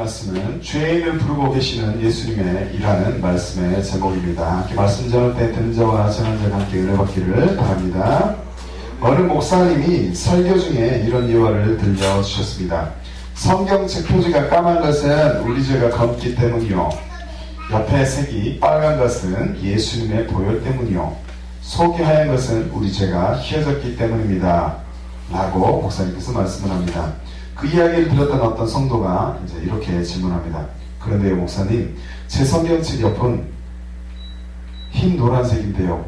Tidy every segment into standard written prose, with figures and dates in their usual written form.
말씀은 죄인을 부르고 계시는 예수님의 이라는 말씀의 제목입니다. 함께 말씀 전할 때 듣는 자와 전하는 자가 함께 은혜 받기를 바랍니다. 어느 목사님이 설교 중에 이런 예화를 들려주셨습니다. 성경책 표지가 까만 것은 우리 죄가 검기 때문이요, 옆에 색이 빨간 것은 예수님의 보혈 때문이요, 속이 하얀 것은 우리 죄가 희어졌기 때문입니다 라고 목사님께서 말씀을 합니다. 그 이야기를 들었던 어떤 성도가 이제 이렇게 질문합니다. 그런데 목사님, 제 성경책 옆은 흰 노란색인데요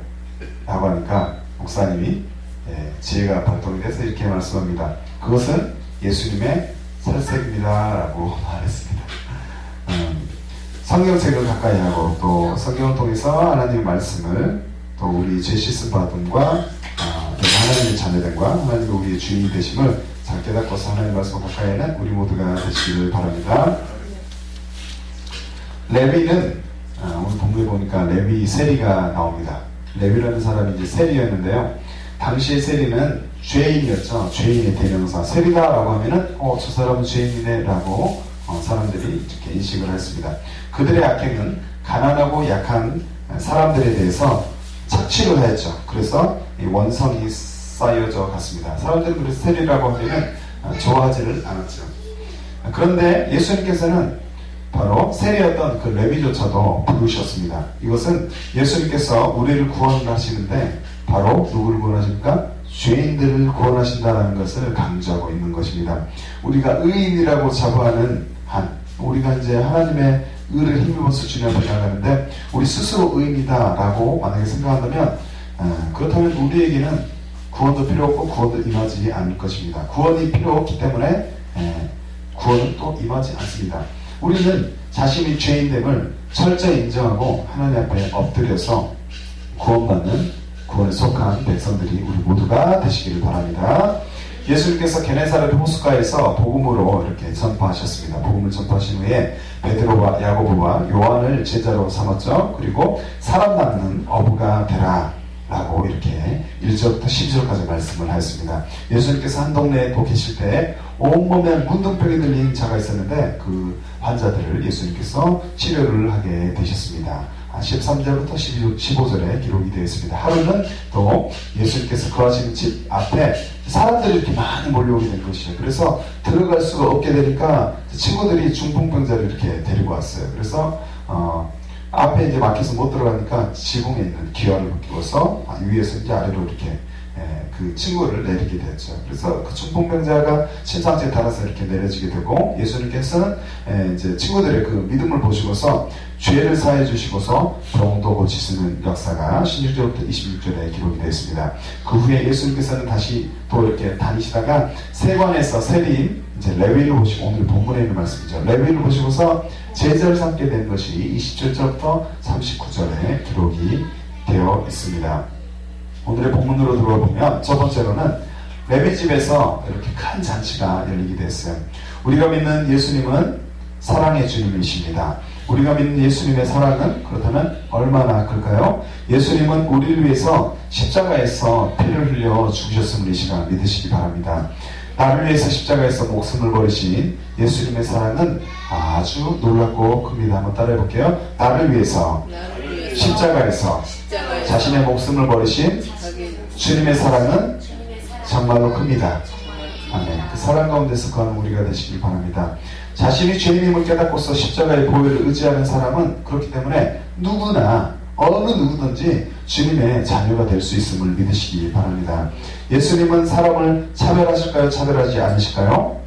라고 하니까 목사님이 지혜가 발동이 돼서 이렇게 말씀합니다. 그것은 예수님의 살색입니다 라고 말했습니다. 성경책을 가까이 하고 또 성경을 통해서 하나님의 말씀을 또 우리 죄 씻음 받음과 하나님의 자녀됨과 하나님의 우리의 주인이 되심을 잘 깨닫고서 하나님의 말씀을 가까이 하는 우리 모두가 되시기를 바랍니다. 레위는 오늘 본문에 보니까 레위 세리가 나옵니다. 레위라는 사람이 이제 세리였는데요, 당시의 세리는 죄인이었죠. 죄인의 대명사. 세리다라고 하면은 저 사람은 죄인이네 라고 사람들이 이렇게 인식을 했습니다. 그들의 악행은 가난하고 약한 사람들에 대해서 착취를 했죠. 그래서 원성이 쌓여져 갔습니다. 사람들은 그래서 세리라고 하면 좋아하지를 않았죠. 그런데 예수님께서는 바로 세리였던 그 레위조차도 부르셨습니다. 이것은 예수님께서 우리를 구원하시는데 바로 누구를 구원하십니까? 죄인들을 구원하신다는 것을 강조하고 있는 것입니다. 우리가 의인이라고 자부하는 한, 우리가 이제 하나님의 의를 힘입어서 주님을 나가는데 우리 스스로 의인이다라고 만약에 생각한다면 그렇다면 우리에게는 구원도 필요 없고 구원도 임하지 않을 것입니다. 구원이 필요 없기 때문에 구원은 또 임하지 않습니다. 우리는 자신이 죄인됨을 철저히 인정하고 하나님 앞에 엎드려서 구원받는, 구원에 속한 백성들이 우리 모두가 되시기를 바랍니다. 예수님께서 게네사렛 호숫가에서 복음으로 이렇게 전파하셨습니다. 복음을 전파하신 후에 베드로와 야고보와 요한을 제자로 삼았죠. 그리고 사람 낚는 어부가 되라 라고 이렇게 1절부터 12절까지 말씀을 하였습니다. 예수님께서 한 동네에 계실 때 온몸에 문둥병이 들린 자가 있었는데 그 환자들을 예수님께서 치료를 하게 되셨습니다. 13절부터 15절에 기록이 되어 있습니다. 하루는 또 예수님께서 거하시는 집 앞에 사람들이 이렇게 많이 몰려오게 된 것이죠. 그래서 들어갈 수가 없게 되니까 친구들이 중풍병자를 이렇게 데리고 왔어요. 그래서 앞에 이제 막혀서 못 들어가니까 지붕에 있는 기와를 끼워서 위에서 이제 아래로 이렇게 그 친구를 내리게 됐죠. 그래서 그 중풍병자가 심상치에 따라서 이렇게 내려지게 되고 예수님께서는 이제 친구들의 그 믿음을 보시고서 죄를 사해 주시고서 병도 고치시는 역사가 16절부터 26절에 기록이 되어 있습니다. 그 후에 예수님께서는 다시 또 이렇게 다니시다가 세관에서 세리인 이제 레위를 보시고, 오늘 본문에 있는 말씀이죠. 레위를 보시고서 제자를 삼게 된 것이 27절부터 39절에 기록이 되어 있습니다. 오늘의 본문으로 들어보면 첫 번째로는 레위 집에서 이렇게 큰 잔치가 열리게 됐어요. 우리가 믿는 예수님은 사랑의 주님이십니다. 우리가 믿는 예수님의 사랑은 그렇다면 얼마나 클까요? 예수님은 우리를 위해서 십자가에서 피를 흘려 죽으셨음을 이 시간 믿으시기 바랍니다. 나를 위해서 십자가에서 목숨을 버리신 예수님의 사랑은 아주 놀랍고 큽니다. 한번 따라해 볼게요. 나를 위해서 십자가에서 자신의 목숨을 버리신 주님의 사랑은 정말로 큽니다. 아멘. 그 사랑 가운데서 거하는 우리가 되시길 바랍니다. 자신이 죄인임을 깨닫고서 십자가의 보혈을 의지하는 사람은 그렇기 때문에 누구나 어느 누구든지 주님의 자녀가 될 수 있음을 믿으시기 바랍니다. 예수님은 사람을 차별하실까요? 차별하지 않으실까요?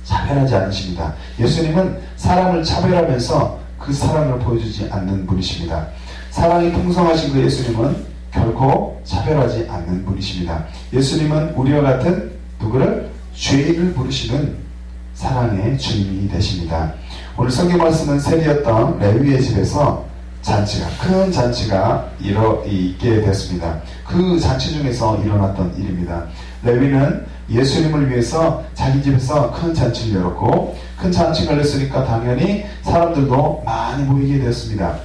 차별하지 않으십니다. 예수님은 사람을 차별하면서 그 사랑을 보여주지 않는 분이십니다. 사랑이 풍성하신 그 예수님은 결코 차별하지 않는 분이십니다. 예수님은 우리와 같은 누구를? 죄인을 부르시는 사랑의 주님이 되십니다. 오늘 성경 말씀은 세리였던 레위의 집에서 큰 잔치가 있게 됐습니다. 그 잔치 중에서 일어났던 일입니다. 레위는 예수님을 위해서 자기 집에서 큰 잔치를 열었고, 큰 잔치가 열렸으니까 당연히 사람들도 많이 모이게 되었습니다.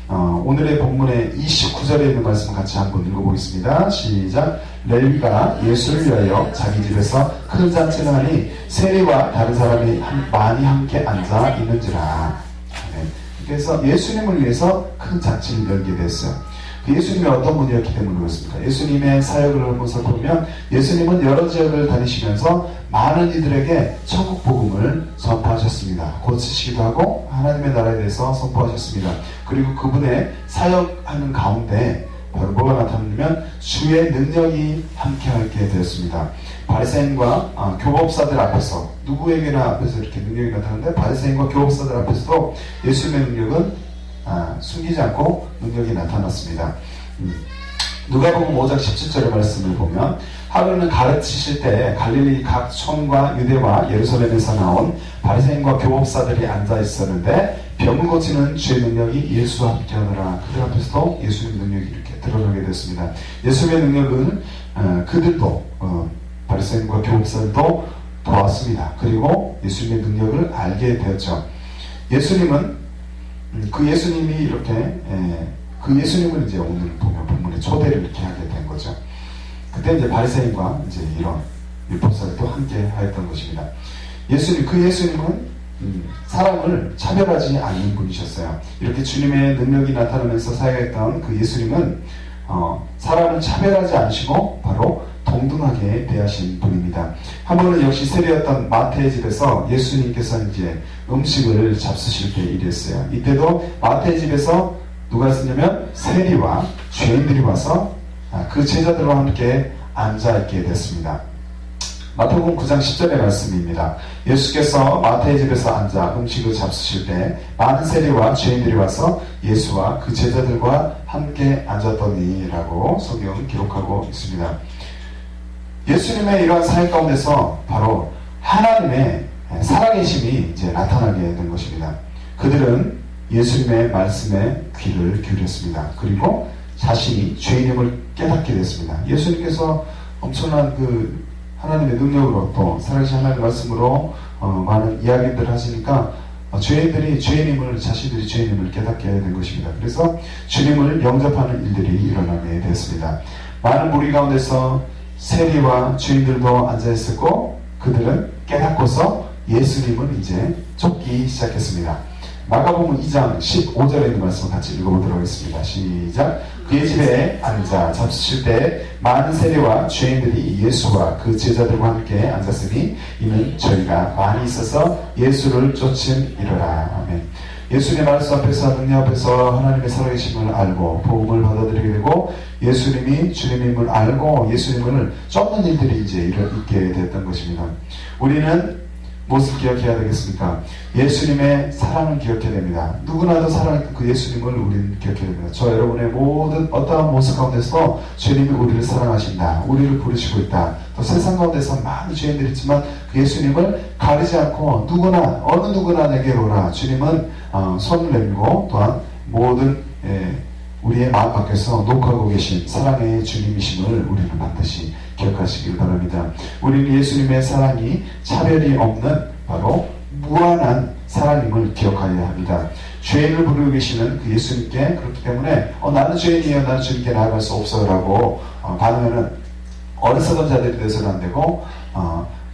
오늘의 본문의 29절에 있는 말씀 같이 한번 읽어보겠습니다. 시작. 레위가 예수를 위하여 자기 집에서 큰 잔치를 하니 세리와 다른 사람이 많이 함께 앉아 있는지라. 그래서 예수님을 위해서 큰 잔치를 열게 됐어요. 그 예수님이 어떤 분이었기 때문에 그렇습니까? 예수님의 사역을 한번 보면 예수님은 여러 지역을 다니시면서 많은 이들에게 천국 복음을 선포하셨습니다. 고치시기도 하고 하나님의 나라에 대해서 선포하셨습니다. 그리고 그분의 사역하는 가운데 바로 뭐가 나타나면 주의 능력이 함께하게 되었습니다. 바리새인과 교법사들 앞에서 누구에게나 앞에서 이렇게 능력이 나타나는데 바리새인과 교법사들 앞에서도 예수님의 능력은 숨기지 않고 능력이 나타났습니다. 누가복음 5장 17절의 말씀을 보면 하루는 가르치실 때 갈릴리 각 촌과 유대와 예루살렘에서 나온 바리새인과 교법사들이 앉아 있었는데 병을 고치는 주의 능력이 예수와 함께하더라. 그들 앞에서도 예수님의 능력이 이렇게 드러나게 됐습니다. 예수님의 능력은 그들도 바리새인과 교법사들도 보았습니다. 그리고 예수님의 능력을 알게 되었죠. 예수님은 그 예수님이 이렇게 그 예수님을 이제 오늘 보면 본문에 초대를 이렇게 하게 된 거죠. 그때 이제 바리새인과 이제 이런 율법사들도 함께 하였던 것입니다. 그 예수님은 사람을 차별하지 않는 분이셨어요. 이렇게 주님의 능력이 나타나면서 사역했던 그 예수님은 사람을 차별하지 않으시고 바로 동등하게 대하신 분입니다. 한 번은 역시 세리였던 마태의 집에서 예수님께서 이제 음식을 잡수실 때 이랬어요. 이때도 마태의 집에서 누가 있었냐면 세리와 죄인들이 와서 그 제자들과 함께 앉아있게 됐습니다. 마태복음 9장 10절의 말씀입니다. 예수께서 마태의 집에서 앉아 음식을 잡수실 때 많은 세리와 죄인들이 와서 예수와 그 제자들과 함께 앉았더니 라고 성경은 기록하고 있습니다. 예수님의 이러한 사역 가운데서 바로 하나님의 살아계심이 이제 나타나게 된 것입니다. 그들은 예수님의 말씀에 귀를 기울였습니다. 그리고 자신이 죄인임을 깨닫게 됐습니다. 예수님께서 엄청난 그 하나님의 능력으로 또 살아계신 하나님의 말씀으로 많은 이야기들을 하시니까 죄인들이 자신들이 죄인임을 깨닫게 된 것입니다. 그래서 주님을 영접하는 일들이 일어나게 됐습니다. 많은 무리 가운데서 세리와 죄인들도 앉아있었고 그들은 깨닫고서 예수님을 이제 쫓기 시작했습니다. 마가복음 2장 15절에 있는 말씀 같이 읽어보도록 하겠습니다. 시작. 그의 집에 앉아 잡수실 때 많은 세리와 죄인들이 예수와 그 제자들과 함께 앉았으니 이는 저희가 많이 있어서 예수를 쫓음이러라. 아멘. 예수님의 말씀 앞에서 능력 앞에서 하나님의 살아계심을 알고 복음을 받아들이게 되고 예수님이 주님임을 알고 예수님을 쫓는 일들이 이제 있게 됐던 것입니다. 우리는 무엇을 기억해야 되겠습니까? 예수님의 사랑을 기억해야 됩니다. 누구나도 사랑했던 그 예수님을 우리는 기억해야 됩니다. 저 여러분의 모든 어떠한 모습 가운데서 주님이 우리를 사랑하신다. 우리를 부르시고 있다. 또 세상 가운데서 많은 죄인들이 있지만 그 예수님을 가리지 않고 누구나 어느 누구나 내게로 오라. 주님은 손을 내밀고 또한 모든 우리의 마음 밖에서 녹하고 계신 사랑의 주님이심을 우리는 반드시 기억하시길 바랍니다. 우리는 예수님의 사랑이 차별이 없는 바로 무한한 사랑임을 기억하여야 합니다. 죄인을 부르고 계시는 그 예수님께 그렇기 때문에 나는 죄인이에요. 나는 주님께 나아갈 수 없어요 라고 반응하는 어리석은 자들이 되어서는 안 되고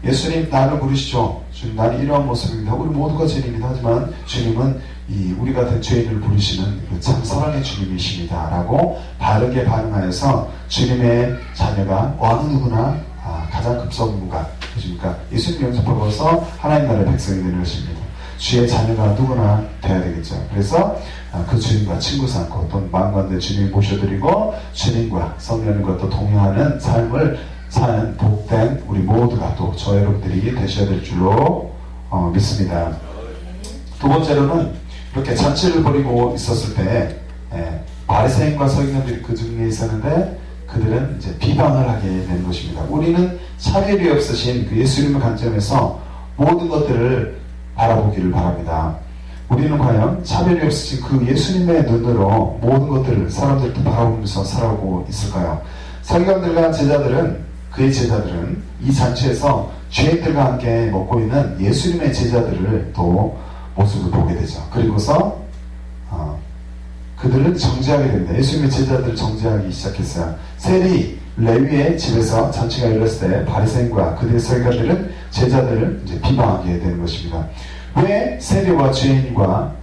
예수님 나를 부르시죠. 주님 나는 이러한 모습입니다. 우리 모두가 죄인입니다. 하지만 주님은 우리 같은 죄인을 부르시는 참 사랑의 주님이십니다 라고 바르게 반응하여서 주님의 자녀가 어느 누구나 가장 급선무가 그러니까 예수님 영접하고서 하나님 나라의 백성이 되는 것입니다. 주의 자녀가 누구나 돼야 되겠죠. 그래서 그 주님과 친구 삼고 또 마음가운데 주님이 모셔드리고 주님과 성령님과 또 동행하는 삶을 사는 복된 우리 모두가 또 저 여러분들이 되셔야 될 줄로 믿습니다. 두 번째로는 이렇게 잔치를 벌이고 있었을 때 바리새인과 서기관들이 그 중에 있었는데 그들은 이제 비방을 하게 된 것입니다. 우리는 차별이 없으신 그 예수님의 관점에서 모든 것들을 바라보기를 바랍니다. 우리는 과연 차별이 없으신 그 예수님의 눈으로 모든 것들을 사람들도 바라보면서 살아오고 있을까요? 서기관들과 그의 제자들은 이 잔치에서 죄인들과 함께 먹고 있는 예수님의 제자들을 또 모습을 보게 되죠. 그리고서 그 그들을 정죄하게 됩니다. 예수님의 제자들을 정죄하기 시작했어요. 세리 레위의 집에서 잔치가 열렸을 때 바리새인과 그들의 서기관들은 제자들을 이제 비방하게 되는 것입니다. 왜 세리와 죄인과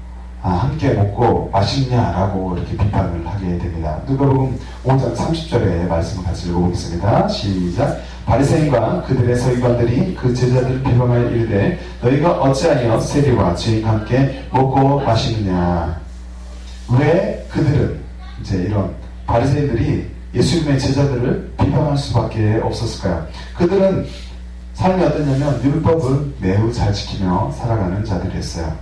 함께 먹고 마시냐라고 이렇게 비판을 하게 됩니다. 누가복음 5장 30절의 말씀을 같이 읽어보겠습니다. 시작. 바리새인과 그들의 서기관들이 그 제자들을 비방하여 이르되 너희가 어찌하여 세리와 죄인과 함께 먹고 마시느냐. 왜 그들은 이제 이런 바리새인들이 예수님의 제자들을 비방할 수밖에 없었을까요? 그들은 삶이 어떠냐면 율법을 매우 잘 지키며 살아가는 자들이었어요.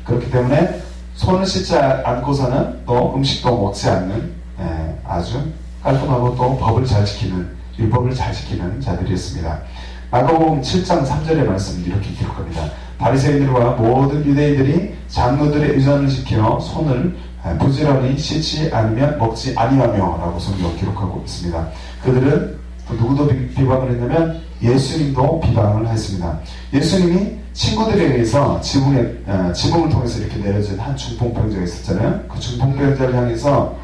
그렇기 때문에 손을 씻지 않고서는 또 음식도 먹지 않는 아주 깔끔하고 또 법을 잘 지키는, 율법을 잘 지키는 자들이었습니다. 마가복음 7장 3절의 말씀을 이렇게 기록합니다. 바리새인들과 모든 유대인들이 장로들의 의전을 지켜 손을 부지런히 씻지 않으면 먹지 아니하며 라고 성경을 기록하고 있습니다. 그들은 또 누구도 비방을 했냐면 예수님도 비방을 했습니다. 예수님이 친구들에 의해서 지붕을 통해서 이렇게 내려진 한 중풍병자가 있었잖아요. 그 중풍병자를 향해서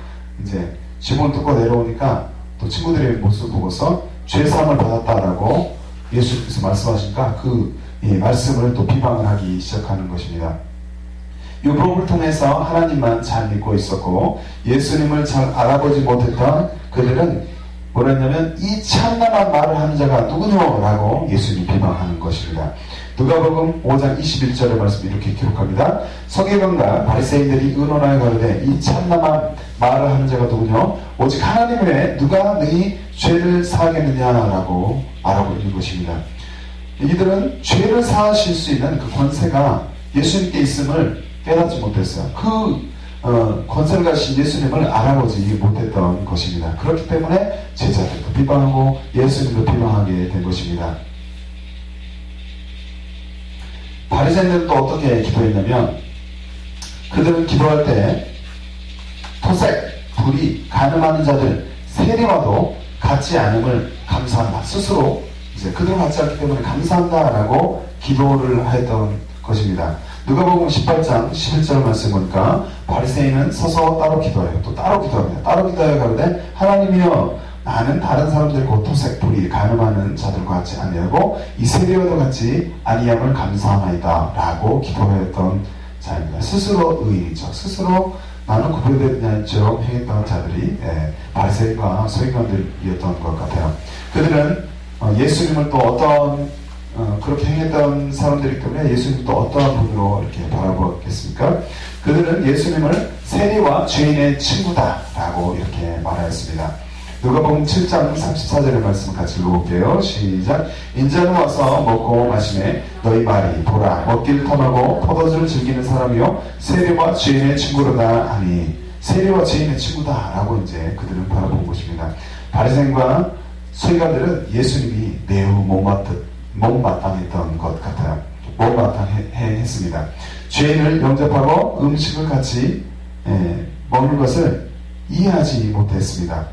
이제 지붕을 뚫고 내려오니까 또 친구들의 모습을 보고서 죄사함을 받았다라고 예수님께서 말씀하시니까 그 말씀을 또 비방을 하기 시작하는 것입니다. 율법을 통해서 하나님만 잘 믿고 있었고 예수님을 잘 알아보지 못했던 그들은 뭐라 했냐면 이 참남한 말을 하는 자가 누구냐라고 예수님이 비방하는 것입니다. 누가복음 5장 21절의 말씀 이렇게 기록합니다. 서기관과 바리새인들이 의논하여 가로되 이 참남한 말을 하는 자가 누구냐? 오직 하나님 외에 누가 너희 죄를 사하겠느냐라고 말하고 있는 것입니다. 이들은 죄를 사하실 수 있는 그 권세가 예수님께 있음을 깨닫지 못했어요. 권세를 가신 예수님을 알아보지 못했던 것입니다. 그렇기 때문에 제자들도 비방하고 예수님도 비방하게 된 것입니다. 바리새인들은 또 어떻게 기도했냐면 그들은 기도할 때 토색, 불의, 간음하는 자들 세리와도 같지 않음을 감사한다. 스스로 이제 그들과 같지 않기 때문에 감사한다라고 기도를 했던 것입니다. 누가복음 18장 11절 말씀 보니까 바리새인은 서서 따로 기도해요. 또 따로 기도합니다. 따로 기도하여 가로되 하나님이여 나는 다른 사람들과 토색, 불의, 간음하는 자들과 같지 아니하고 이 세리와도 같이 아니함을 감사하나이다 라고 기도했던 자입니다. 스스로 의인이죠. 스스로 나는 구별되지 않죠 행했던 자들이 바리새인과 서기관들이었던 것 같아요. 그들은 예수님을 또 어떤 그렇게 행했던 사람들이기 때문에 예수님 또 어떠한 분으로 이렇게 바라보겠습니까? 그들은 예수님을 세리와 죄인의 친구다라고 이렇게 말하였습니다. 누가복음 7장 34절의 말씀 같이 읽어볼게요. 시작. 인자는 와서 먹고 마시매 너희 말이 보라 먹기를 탐하고 포도주를 즐기는 사람이요 세리와 죄인의 친구로다 하니 세리와 죄인의 친구다라고 이제 그들은 바라본 것입니다. 바리새인과 서기관들은 예수님이 매우 못마땅했던 것 같아요. 못마땅했습니다. 죄인을 영접하고 음식을 같이 먹는 것을 이해하지 못했습니다.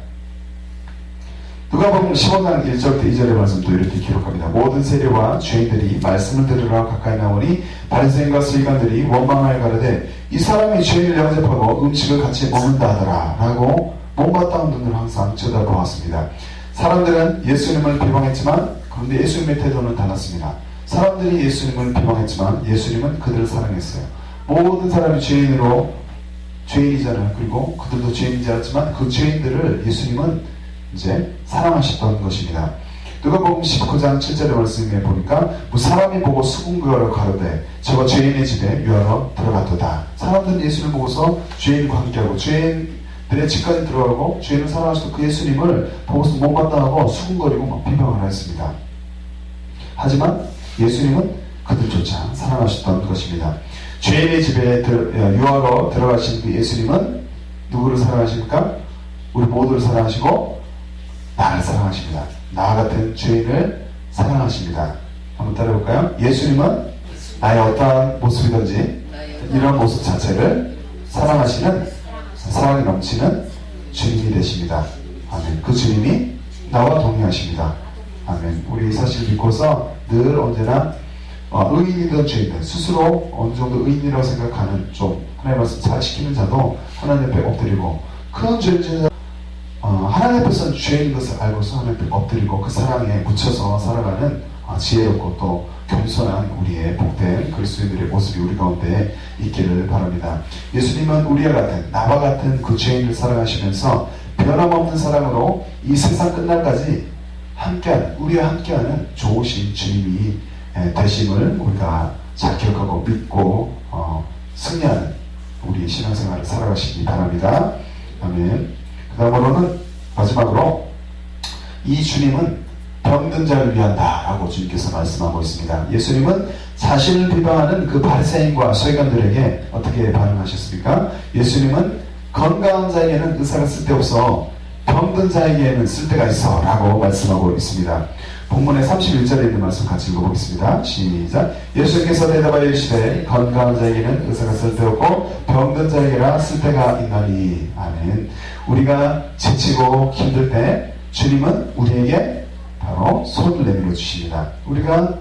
누가복음 15장 1절부터 2절의 말씀도 이렇게 기록합니다. 모든 세리와 죄인들이 말씀을 들으러 가까이 나오니 바리새인과 서기관들이 원망하여 가로되 이 사람이 죄인을 영접하고 음식을 같이 먹는다 하더라 라고 못마땅한 눈을 항상 쳐다보았습니다. 사람들은 예수님을 비방했지만 그런데 예수님의 태도는 달랐습니다. 사람들이 예수님을 비방했지만 예수님은 그들을 사랑했어요. 모든 사람이 죄인이잖아요. 그리고 그들도 죄인이지 않았지만 그 죄인들을 예수님은 이제 사랑하셨던 것입니다. 누가복음 19장 7절의 말씀에 보니까 사람이 보고 수군거려 가로되 저가 죄인의 집에 유하러 들어가도다. 사람들은 예수를 보고서 죄인과 함께하고 죄인들의 집까지 들어가고 죄인을 사랑하시던 그 예수님을 보고서 못마땅하고 수군거리고 막 비방을 했습니다. 하지만 예수님은 그들조차 사랑하셨던 것입니다. 죄인의 집에 유하러 들어가신 그 예수님은 누구를 사랑하십니까? 우리 모두를 사랑하시고 나를 사랑하십니다. 나와 같은 죄인을 사랑하십니다. 한번 따라해볼까요? 예수님은 나의 어떠한 모습이든지 이런 모습 자체를 사랑하시는 사랑이 넘치는 주님이 되십니다. 아멘. 그 주님이 나와 동행하십니다. 아멘. 우리 사실 믿고서 늘 언제나 의인이든 죄인이든 스스로 어느 정도 의인이라고 생각하는 좀 하나님의 말씀 잘 지키는 자도 하나님 앞에 엎드리고 큰 죄를 지은 하나님 앞에서 죄인 것을 알고서 하나님 앞에 엎드리고 그 사랑에 묻혀서 살아가는 지혜롭고 또 겸손한 우리의 복된 그리스도인들의 모습이 우리 가운데 있기를 바랍니다. 예수님은 우리와 같은 나와 같은 그 죄인을 사랑하시면서 변함없는 사랑으로 이 세상 끝날까지 우리와 함께하는 좋으신 주님이 되심을 우리가 잘 기억하고 믿고 승리하는 우리 신앙생활을 살아가시기 바랍니다. 아멘. 그 다음으로는 마지막으로 이 주님은 병든 자를 위한다 라고 주님께서 말씀하고 있습니다. 예수님은 자신을 비방하는 그 바리새인과 서기관들에게 어떻게 반응하셨습니까? 예수님은 건강한 자에게는 의사가 쓸데없어 병든 자에게는 쓸데가 있어 라고 말씀하고 있습니다. 본문의 31절에 있는 말씀 같이 읽어보겠습니다. 시작. 예수님께서 대답하여 이르시되 건강한 자에게는 의사가 쓸데없고 병든 자에게나 쓸데가 있나니. 아멘. 우리가 지치고 힘들 때 주님은 우리에게 바로 손을 내밀어 주십니다. 우리가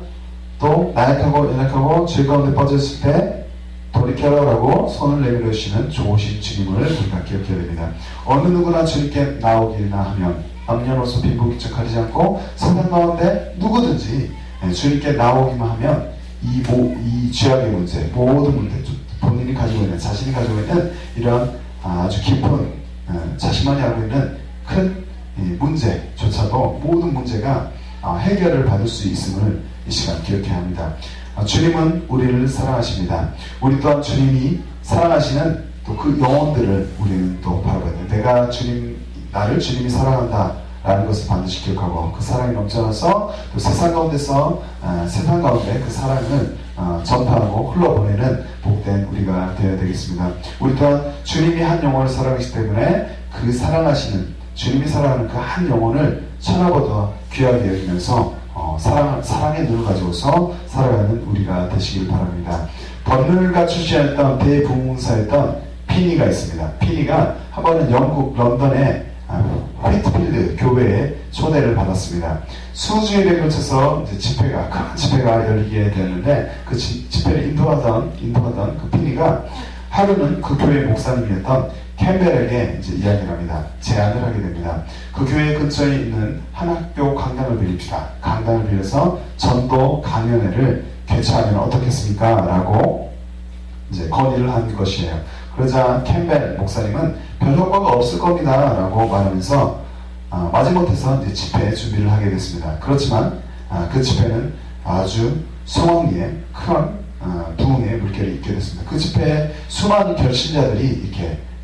또 나약하고 연약하고 죄 가운데 빠졌을 때 돌이켜라라고 손을 내밀어 주시는 좋으신 주님을 우리가 기억해야 됩니다. 어느 누구나 주님께 나오기나 하면 남녀노소 빈부귀천 가리지 않고 세상 가운데 누구든지 주님께 나오기만 하면 이 죄악의 문제, 모든 문제, 본인이 가지고 있는, 자신이 가지고 있는 이런 아주 깊은 자신만이 알고 있는 큰 문제조차도 모든 문제가 해결을 받을 수 있음을 이 시간 기억해야 합니다. 주님은 우리를 사랑하십니다. 우리 또한 주님이 사랑하시는 또 그 영혼들을 우리는 또 바라봐야 돼요. 나를 주님이 사랑한다 라는 것을 반드시 기억하고 그 사랑이 넘쳐나서 또 세상 가운데 그 사랑을 전파하고 흘러보내는 복된 우리가 되어야 되겠습니다. 우리 또한 주님이 한 영혼을 사랑하시기 때문에 그 주님이 사랑하는 그 한 영혼을 천하보다 귀하게 여기면서 사랑의 눈을 가지고서 살아가는 우리가 되시길 바랍니다. 법률가 출신이었던 대부흥사였던 피니가 있습니다. 피니가 한 번은 영국 런던의 화이트필드 교회에 초대를 받았습니다. 수주일에 걸쳐서 큰 집회가 열리게 되었는데 그 집회를 인도하던 그 피니가 하루는 그 교회 목사님이었던 캠벨에게 이야기를 합니다. 제안을 하게 됩니다. 그 교회 근처에 있는 한 학교 강당을 빌립시다. 강당을 빌려서 전도 강연회를 개최하면 어떻겠습니까? 라고 건의를 한 것이에요. 그러자 캠벨 목사님은 별 효과가 없을 겁니다. 라고 말하면서 마지못해서 집회 준비를 하게 됐습니다. 그렇지만 그 집회는 아주 성황리에 큰 부흥의 물결이 있게 됐습니다. 그 집회에 수많은 결신자들이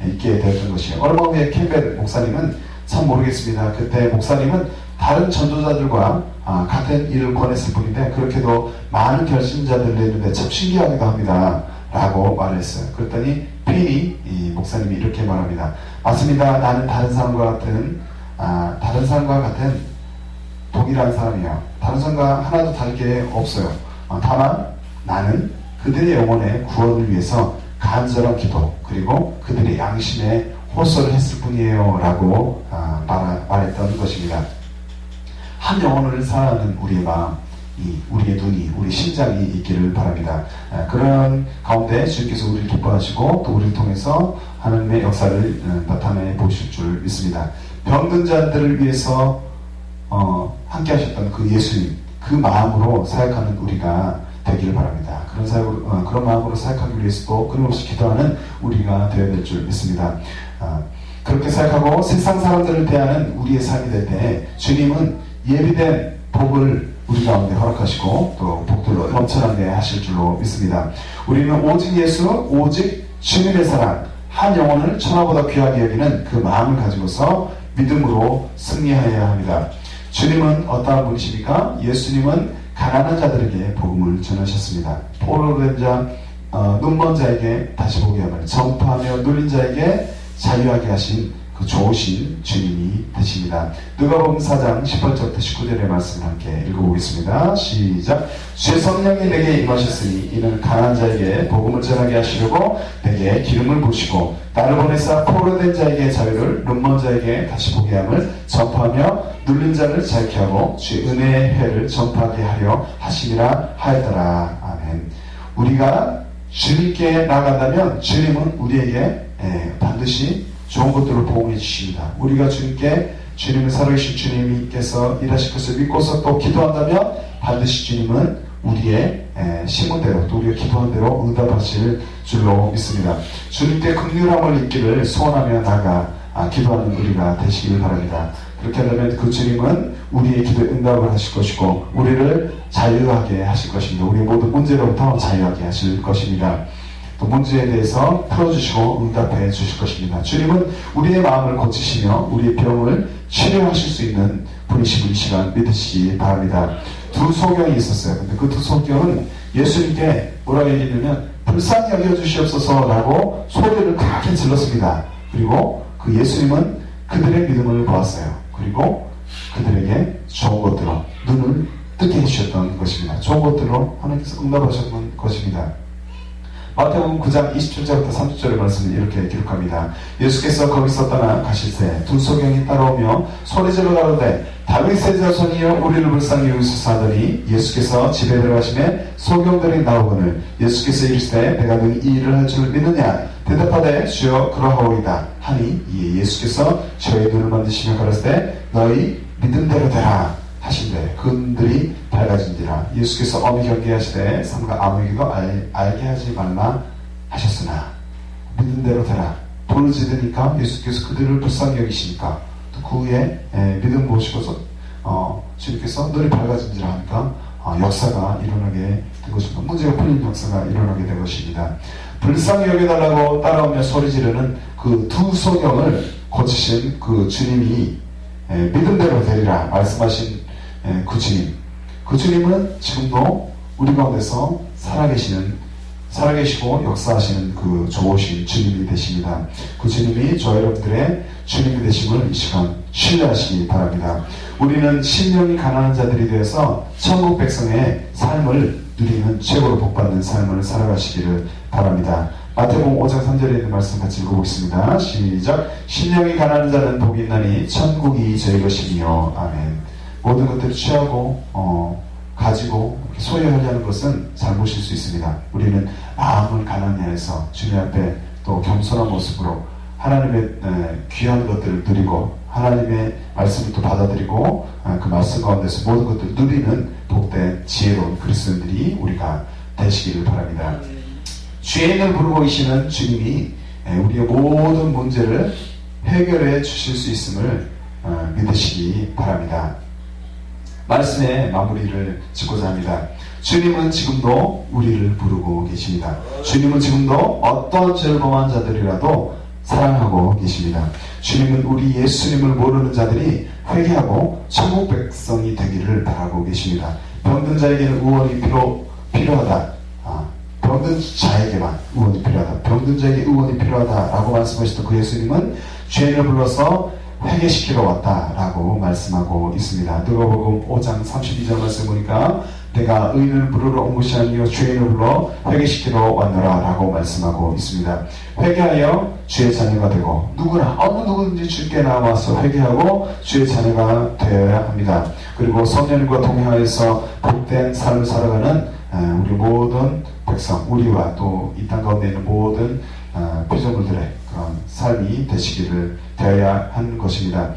있게 되었던 것이에요. 얼마 후에 캠벨 목사님은 참 모르겠습니다. 그때 목사님은 다른 전도자들과 같은 일을 권했을 뿐인데 그렇게도 많은 결신자들을 냈는데 참 신기하기도 합니다. 라고 말했어요. 그랬더니 피니 목사님이 이렇게 말합니다. 맞습니다. 나는 다른 사람과 같은 동일한 사람이에요. 다른 사람과 하나도 다를 게 없어요. 다만 나는 그들의 영혼의 구원을 위해서 간절한 기도 그리고 그들의 양심에 호소를 했을 뿐이에요 라고 말했던 것입니다. 한 영혼을 사랑하는 우리의 마음, 우리의 눈이, 우리 심장이 있기를 바랍니다. 그런 가운데 주님께서 우리를 기뻐하시고 또 우리를 통해서 하나님의 역사를 나타내 보실 줄 믿습니다. 병든 자들을 위해서 함께 하셨던 그 예수님, 그 마음으로 사역하는 우리가 되기를 바랍니다. 그런 마음으로 사역하기 위해서도 끊임없이 기도하는 우리가 되어야 될 줄 믿습니다. 그렇게 사역하고 세상 사람들을 대하는 우리의 삶이 될 때 주님은 예비된 복을 우리 가운데 허락하시고 또 복들로 넘쳐나게 하실 줄로 믿습니다. 우리는 오직 예수, 오직 주님의 사랑, 한 영혼을 천하보다 귀하게 여기는 그 마음을 가지고서 믿음으로 승리하여야 합니다. 주님은 어떠한 분이십니까? 예수님은 가난한 자들에게 복음을 전하셨습니다. 포로된 자, 눈먼 자에게 다시 보게 함을 전파하며 눌린 자에게 자유하게 하신 그 좋으신 주님이 되십니다. 누가복음 4장 18절부터 19절의 말씀을 함께 읽어보겠습니다. 시작. 주의 성령이 내게 임하셨으니 이는 가난한 자에게 복음을 전하게 하시려고 내게 기름을 부으시고 나를 보내사 포로된 자에게 자유를 눈먼 자에게 다시 보게 함을 전파하며 눌린 자를 자유케 하고 주의 은혜의 해를 전파하게 하려 하시니라 하였더라. 아멘. 우리가 주님께 나아간다면 주님은 우리에게 반드시 좋은 것들을 보응해 주십니다. 우리가 주님을 살아계신 주님께서 일하실 것을 믿고서 또 기도한다면 반드시 주님은 우리의 심문대로 또 우리가 기도한 대로 응답하실 줄로 믿습니다. 주님께 긍휼함을 입기를 소원하며 기도하는 우리가 되시길 바랍니다. 그렇게 하려면 그 주님은 우리의 기도에 응답을 하실 것이고 우리를 자유하게 하실 것입니다. 우리의 모든 문제로부터 자유하게 하실 것입니다. 또 문제에 대해서 풀어주시고 응답해 주실 것입니다. 주님은 우리의 마음을 고치시며 우리의 병을 치료하실 수 있는 분이심을 이 시간 믿으시기 바랍니다. 두 소경이 있었어요. 근데 그 두 소경은 예수님께 뭐라고 얘기했냐면 불쌍히 여겨주시옵소서라고 소리를 크게 질렀습니다. 그리고 그 예수님은 그들의 믿음을 보았어요. 그리고 그들에게 좋은 것들로 눈을 뜨게 해주셨던 것입니다. 좋은 것들로 하나님께서 응답하셨던 것입니다. 마태복음 9장 27절부터 30절의 말씀을 이렇게 기록합니다. 예수께서 거기서 떠나 가실새 두 소경이 따라오며 소리질러 가로되 다윗의 자손이여 우리를 불쌍히 여기소서 하더니 예수께서 집에 들어가시매 소경들이 나오거늘 예수께서 이르시되 내가 너희 이 일을 할 줄 믿느냐 대답하되 주여 그러하오이다 하니 이에 예수께서 저의 눈을 만지시며 가라사대 너희 믿음대로 되라 하신대 그들이 밝아진지라. 예수께서 엄히 경계하시되 삼가 아무에게도 알게 하지 말라 하셨으나 믿음대로 되라. 돌을 지으니까 예수께서 그들을 불쌍히 여기시니까 또 그 후에 믿음 모시고서 주님께서 눈이 밝아진지라 하니까 역사가 일어나게 된 것입니다. 문제가 풀린 역사가 일어나게 된 것입니다. 불쌍히 여겨달라고 따라오며 소리 지르는 그 두 소경을 고치신 그 주님이 믿음대로 되리라 말씀하신 그 주님은 지금도 우리 가운데서 살아계시고 역사하시는 그 좋으신 주님이 되십니다. 그 주님이 저 여러분들의 주님이 되심을 이 시간 신뢰하시기 바랍니다. 우리는 심령이 가난한 자들이 되어서 천국 백성의 삶을 누리는 최고로 복받는 삶을 살아가시기를 바랍니다. 마태복음 5장 3절에 있는 말씀 같이 읽어보겠습니다. 시작. 심령이 가난한 자는 복이 있나니 천국이 저희 것이며 아멘. 모든 것들을 취하고 가지고 소유하려는 것은 잘못일 수 있습니다. 우리는 마음을 가난히 해서 주님 앞에 또 겸손한 모습으로 하나님의 귀한 것들을 누리고 하나님의 말씀을 또 받아들이고 그 말씀 가운데서 모든 것들을 누리는 복된 지혜로운 그리스도인들이 우리가 되시기를 바랍니다. 죄인을 부르고 계시는 주님이 우리의 모든 문제를 해결해 주실 수 있음을 믿으시기 바랍니다. 말씀의 마무리를 짓고자 합니다. 주님은 지금도 우리를 부르고 계십니다. 주님은 지금도 어떤 죄를 범한 자들이라도 사랑하고 계십니다. 주님은 우리 예수님을 모르는 자들이 회개하고 천국 백성이 되기를 바라고 계십니다. 병든 자에게는 의원이 필요하다. 병든 자에게만 의원이 필요하다. 병든 자에게 의원이 필요하다라고 말씀하셨던 그 예수님은 죄인을 불러서 회개시키러 왔다라고 말씀하고 있습니다. 누가복음 5장 32절 말씀 보니까 내가 의인을 부르러 온 것이 아니요 죄인을 불러 회개시키러 왔노라 라고 말씀하고 있습니다. 회개하여 주의 자녀가 되고 어느 누구든지 주께 나와서 회개하고 주의 자녀가 되어야 합니다. 그리고 성령님과 동행하여서 복된 삶을 살아가는 우리 모든 백성, 우리와 또 이 땅 가운데 있는 모든 피조물들의 그런 삶이 되어야 하는 것입니다.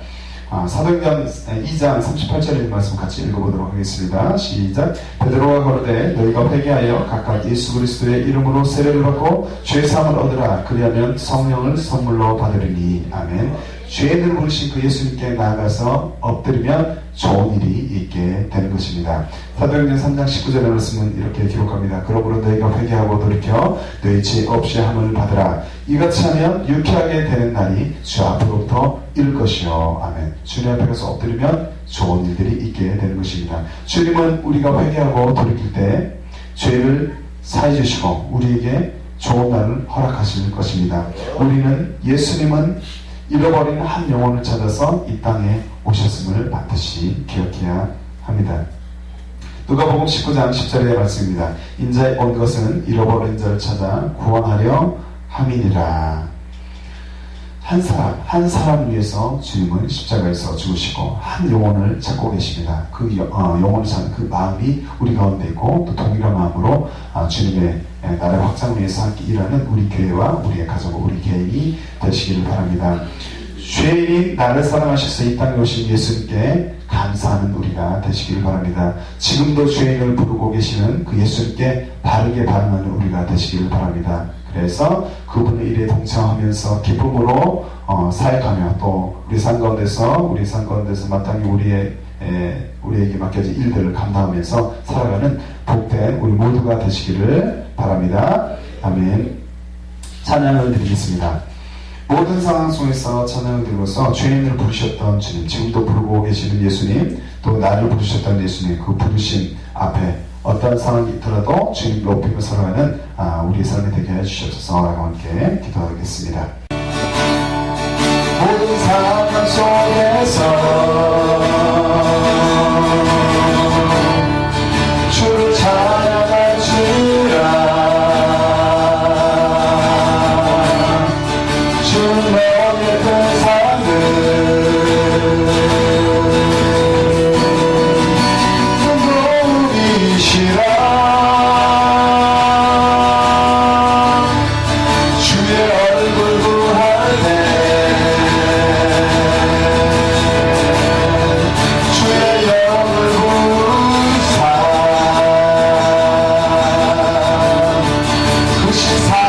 사도행전 2장 38절의 말씀 같이 읽어보도록 하겠습니다. 시작. 베드로가 가로되 너희가 회개하여 각각 예수 그리스도의 이름으로 세례를 받고 죄 사함을 얻으라. 그리하면 성령을 선물로 받으리니. 아멘. 죄인을 부르신 그 예수님께 나아가서 엎드리면 좋은 일이 있게 되는 것입니다. 사도행전 3장 19절의 말씀은 이렇게 기록합니다. 그러므로 너희가 회개하고 돌이켜 너희 죄 없이 함을 받으라. 이같이 하면 유쾌하게 되는 날이 주 앞으로부터 일 것이요. 아멘. 주님 앞에 가서 엎드리면 좋은 일들이 있게 되는 것입니다. 주님은 우리가 회개하고 돌이킬 때 죄를 사해 주시고 우리에게 좋은 날을 허락하실 것입니다. 우리는 예수님은 잃어버린 한 영혼을 찾아서 이 땅에 오셨음을 반드시 기억해야 합니다. 누가복음 19장 10절의 말씀입니다. 인자에 온 것은 잃어버린 자를 찾아 구원하려 함이니라. 한 사람을 위해서 주님은 십자가에서 죽으시고 한 영혼을 찾고 계십니다. 그 영혼을 찾는 그 마음이 우리 가운데 있고 또 동일한 마음으로 주님의 나라의 확장을 위해서 함께 일하는 우리 교회와 우리의 가족, 우리 개인이 되시기를 바랍니다. 죄인이 나를 사랑하셔서 이 땅에 오신 예수님께 감사하는 우리가 되시길 바랍니다. 지금도 죄인을 부르고 계시는 그 예수님께 바르게 반응하는 우리가 되시길 바랍니다. 그래서 그분의 일에 동참하면서 기쁨으로 사역하며 또 우리 삶 가운데서 마땅히 우리에게 맡겨진 일들을 감당하면서 살아가는 복된 우리 모두가 되시기를 바랍니다. 아멘. 찬양을 드리겠습니다. 모든 상황 속에서 찬양을 드리면서 죄인을 부르셨던 주님, 지금도 부르고 계시는 예수님, 또 나를 부르셨던 예수님, 그 부르심 앞에 어떤 상황이 있더라도 주님 높이며 살아가는 우리의 삶이 되게 해주셔서 함께 기도하겠습니다. 모든 상황 속에서 주를 찬양할지라 너의 그 삶을 도우시라 주의 얼굴 구할 때 주의 영을 부르사 그 신사랑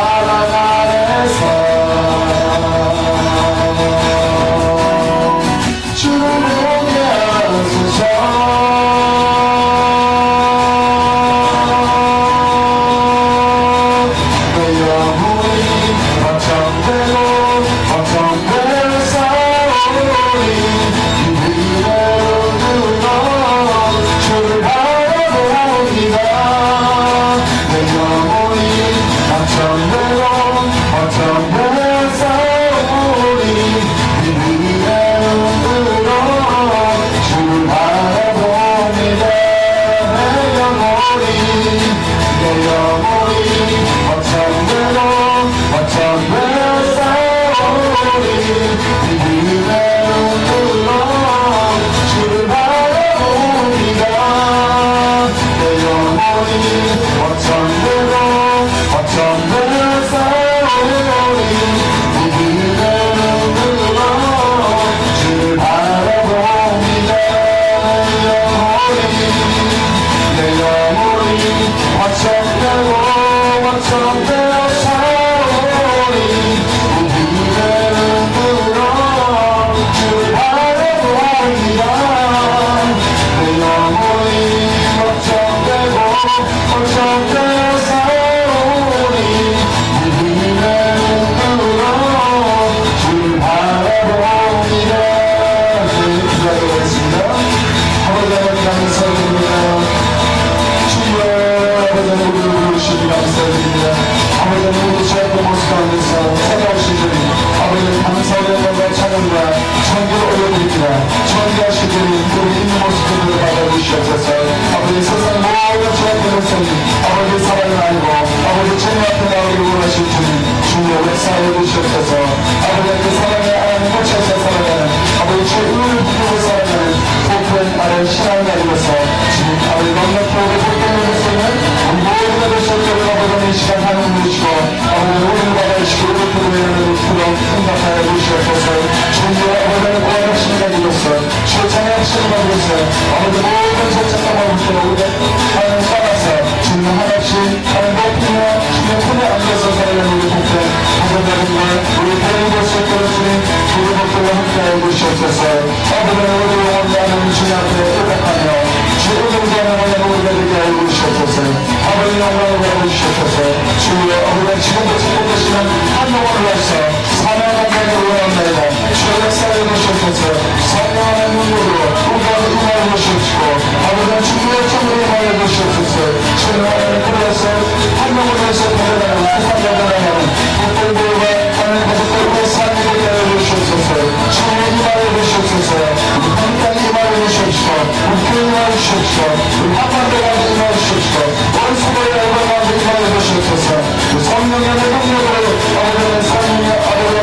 아래서 성령의 능력으로 아버지의 삶의 아버지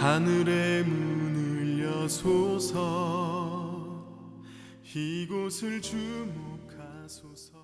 하늘의 문을 여소서 이곳을 주목하소서.